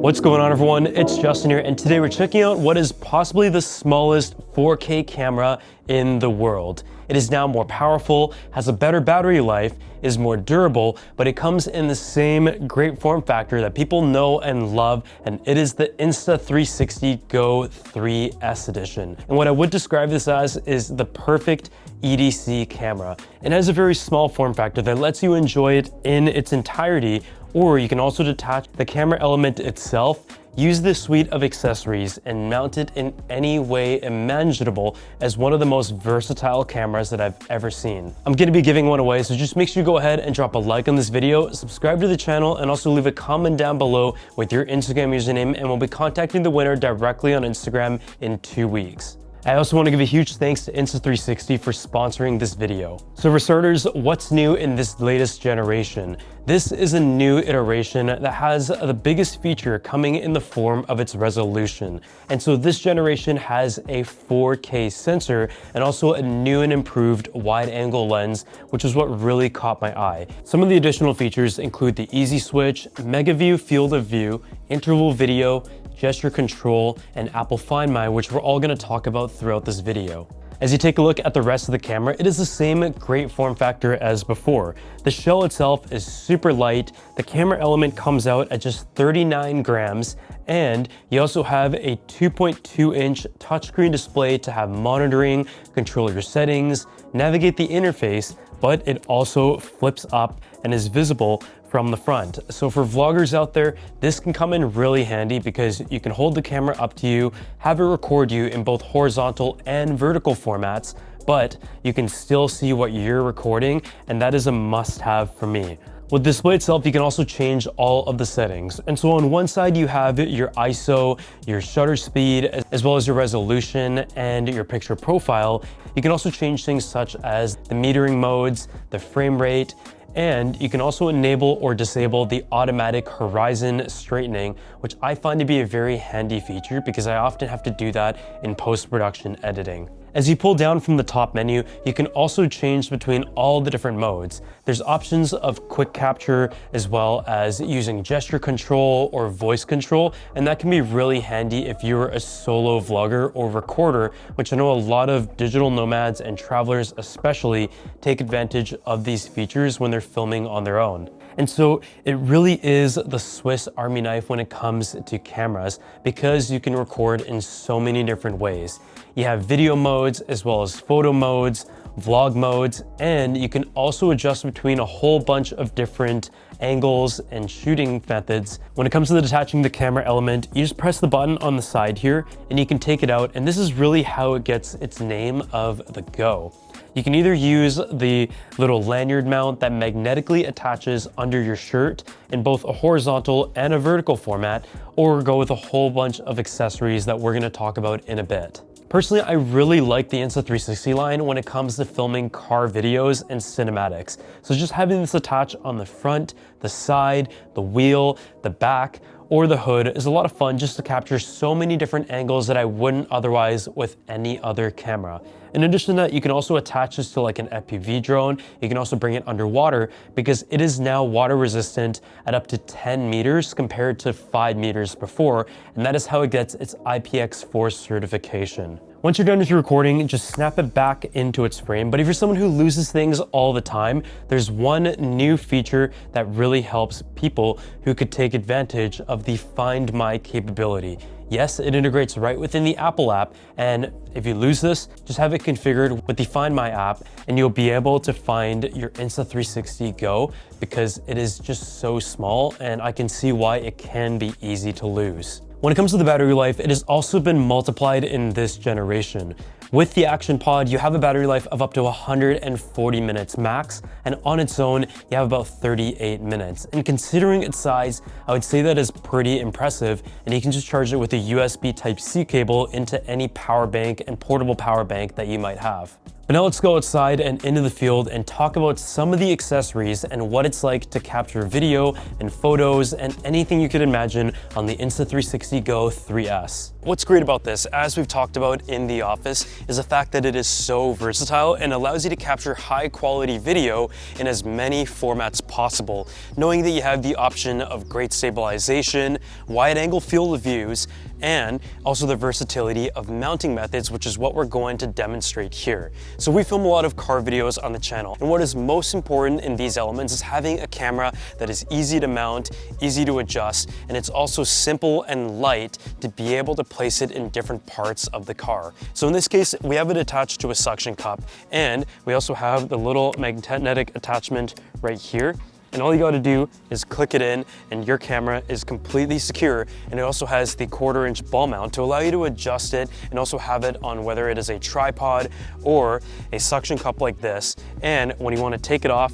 What's going on, everyone? It's Justin here, and today we're checking out what is possibly the smallest 4K camera in the world. It is now more powerful, has a better battery life, is more durable, but it comes in the same great form factor that people know and love, and it is the Insta360 Go 3S edition. And what I would describe this as is the perfect EDC camera. It has a very small form factor that lets you enjoy it in its entirety, or you can also detach the camera element itself, use this suite of accessories, and mount it in any way imaginable as one of the most versatile cameras that I've ever seen. I'm gonna be giving one away, so just make sure you go ahead and drop a like on this video, subscribe to the channel, and also leave a comment down below with your Instagram username, and we'll be contacting the winner directly on Instagram in 2 weeks. I also want to give a huge thanks to Insta360 for sponsoring this video. So for starters, what's new in this latest generation? This is a new iteration that has the biggest feature coming in the form of its resolution. And so this generation has a 4K sensor and also a new and improved wide angle lens, which is what really caught my eye. Some of the additional features include the easy switch, mega view field of view, interval video, gesture control, and Apple Find My, which we're all going to talk about throughout this video. As you take a look at the rest of the camera, it is the same great form factor as before. The shell itself is super light, the camera element comes out at just 39 grams, and you also have a 2.2-inch touchscreen display to have monitoring, control your settings, navigate the interface, but it also flips up and is visible from the front. So for vloggers out there, this can come in really handy because you can hold the camera up to you, have it record you in both horizontal and vertical formats, but you can still see what you're recording, and that is a must-have for me. With the display itself, you can also change all of the settings. And so on one side, you have your ISO, your shutter speed, as well as your resolution and your picture profile. You can also change things such as the metering modes, the frame rate, and you can also enable or disable the automatic horizon straightening, which I find to be a very handy feature because I often have to do that in post-production editing. As you pull down from the top menu, you can also change between all the different modes. There's options of quick capture as well as using gesture control or voice control, and that can be really handy if you're a solo vlogger or recorder, which I know a lot of digital nomads and travelers especially take advantage of these features when they're filming on their own. And so it really is the Swiss Army knife when it comes to cameras because you can record in so many different ways. You have video modes as well as photo modes, vlog modes, and you can also adjust between a whole bunch of different angles and shooting methods. When it comes to detaching the camera element, you just press the button on the side here and you can take it out, and this is really how it gets its name of the Go. You can either use the little lanyard mount that magnetically attaches under your shirt in both a horizontal and a vertical format, or go with a whole bunch of accessories that we're going to talk about in a bit. Personally, I really like the Insta360 line when it comes to filming car videos and cinematics. So just having this attached on the front, the side, the wheel, the back, or the hood is a lot of fun just to capture so many different angles that I wouldn't otherwise with any other camera. In addition to that, you can also attach this to like an FPV drone. You can also bring it underwater because it is now water resistant at up to 10 meters compared to 5 meters before, and that is how it gets its IPX4 certification. Once you're done with your recording, just snap it back into its frame. But if you're someone who loses things all the time, there's one new feature that really helps people who could take advantage of the Find My capability. Yes, it integrates right within the Apple app, and if you lose this, just have it configured with the Find My app and you'll be able to find your Insta360 Go because it is just so small, and I can see why it can be easy to lose. When it comes to the battery life, it has also been multiplied in this generation. With the Action Pod, you have a battery life of up to 140 minutes max, and on its own, you have about 38 minutes. And considering its size, I would say that is pretty impressive, and you can just charge it with a USB Type-C cable into any power bank and portable power bank that you might have. But now let's go outside and into the field and talk about some of the accessories and what it's like to capture video and photos and anything you could imagine on the Insta360 Go 3S. What's great about this, as we've talked about in the office, is the fact that it is so versatile and allows you to capture high quality video in as many formats possible, knowing that you have the option of great stabilization, wide angle field of views, and also the versatility of mounting methods, which is what we're going to demonstrate here. So we film a lot of car videos on the channel, and what is most important in these elements is having a camera that is easy to mount, easy to adjust, and it's also simple and light to be able to place it in different parts of the car. So in this case, we have it attached to a suction cup, and we also have the little magnetic attachment right here. And all you gotta do is click it in and your camera is completely secure. And it also has the 1/4-inch ball mount to allow you to adjust it and also have it on whether it is a tripod or a suction cup like this. And when you wanna take it off,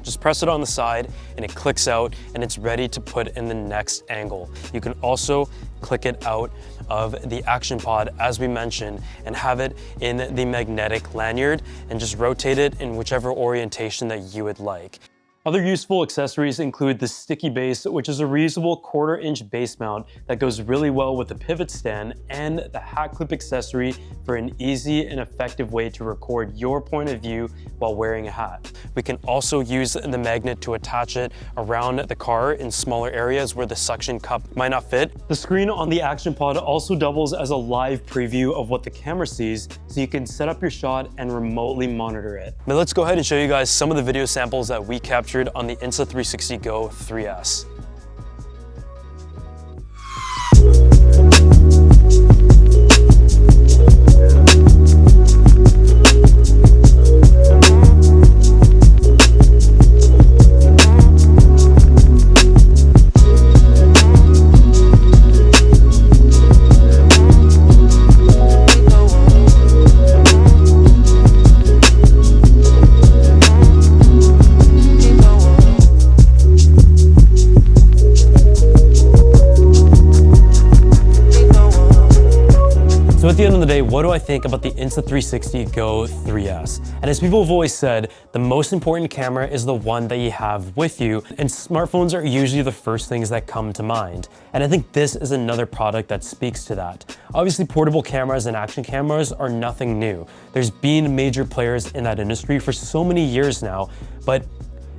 just press it on the side and it clicks out and it's ready to put in the next angle. You can also click it out of the action pod, as we mentioned, and have it in the magnetic lanyard and just rotate it in whichever orientation that you would like. Other useful accessories include the sticky base, which is a reusable 1/4-inch base mount that goes really well with the pivot stand, and the hat clip accessory for an easy and effective way to record your point of view while wearing a hat. We can also use the magnet to attach it around the car in smaller areas where the suction cup might not fit. The screen on the action pod also doubles as a live preview of what the camera sees, so you can set up your shot and remotely monitor it. Now let's go ahead and show you guys some of the video samples that we captured on the Insta360 Go 3S. So at the end of the day, what do I think about the Insta360 Go 3S? And as people have always said, the most important camera is the one that you have with you, and smartphones are usually the first things that come to mind. And I think this is another product that speaks to that. Obviously, portable cameras and action cameras are nothing new. There's been major players in that industry for so many years now, but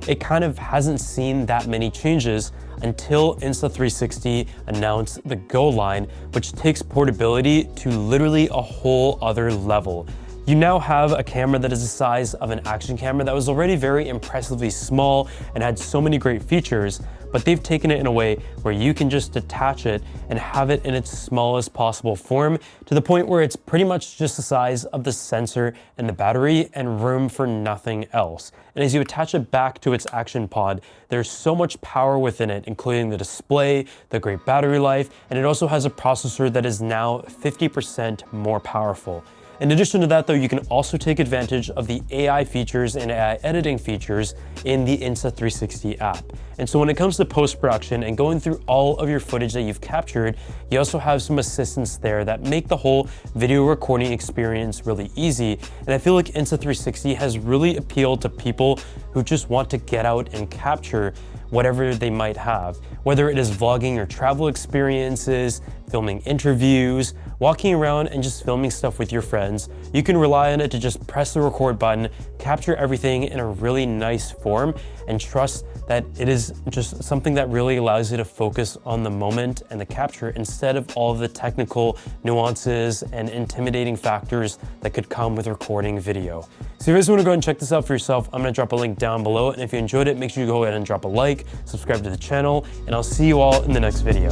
it kind of hasn't seen that many changes until Insta360 announced the Go line, which takes portability to literally a whole other level. You now have a camera that is the size of an action camera that was already very impressively small and had so many great features, but they've taken it in a way where you can just detach it and have it in its smallest possible form, to the point where it's pretty much just the size of the sensor and the battery and room for nothing else. And as you attach it back to its action pod, there's so much power within it, including the display, the great battery life, and it also has a processor that is now 50% more powerful. In addition to that though, you can also take advantage of the AI features and AI editing features in the Insta360 app. And so when it comes to post-production and going through all of your footage that you've captured, you also have some assistants there that make the whole video recording experience really easy. And I feel like Insta360 has really appealed to people who just want to get out and capture whatever they might have, whether it is vlogging or travel experiences, filming interviews, walking around and just filming stuff with your friends. You can rely on it to just press the record button, capture everything in a really nice form, and trust that it is just something that really allows you to focus on the moment and the capture instead of all of the technical nuances and intimidating factors that could come with recording video. So if you guys want to go ahead and check this out for yourself, I'm going to drop a link down below. And if you enjoyed it, make sure you go ahead and drop a like, subscribe to the channel, and I'll see you all in the next video.